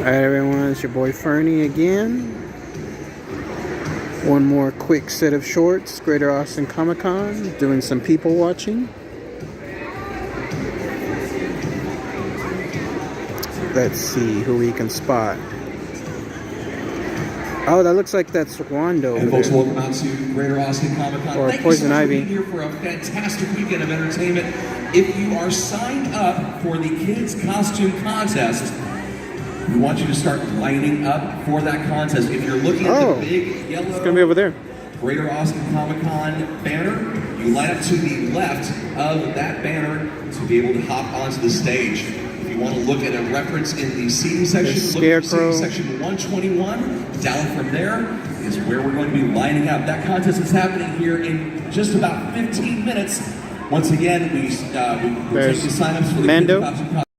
Alright everyone, it's your boy Fernie again. One more quick set of shorts, Greater Austin Comic Con, doing some people watching. Let's see who we can spot. Oh, that looks like that's Wando. And folks, welcome out to Greater Austin Comic Con. Or Thank Poison you so much Ivy. for being here for a fantastic weekend of entertainment. If you are signed up for the Kids Costume Contest, we want you to start lining up for that contest. If you're looking at the big yellow it's gonna be over there. Greater Austin Comic Con banner, you line up to the left of that banner to be able to hop onto the stage. If you want to look at a reference in the seating section, look at seating section 121. Down from there is where we're going to be lining up. That contest is happening here in just about 15 minutes. Once again, we're taking sign-ups for the Mando. Kids Costume Contest.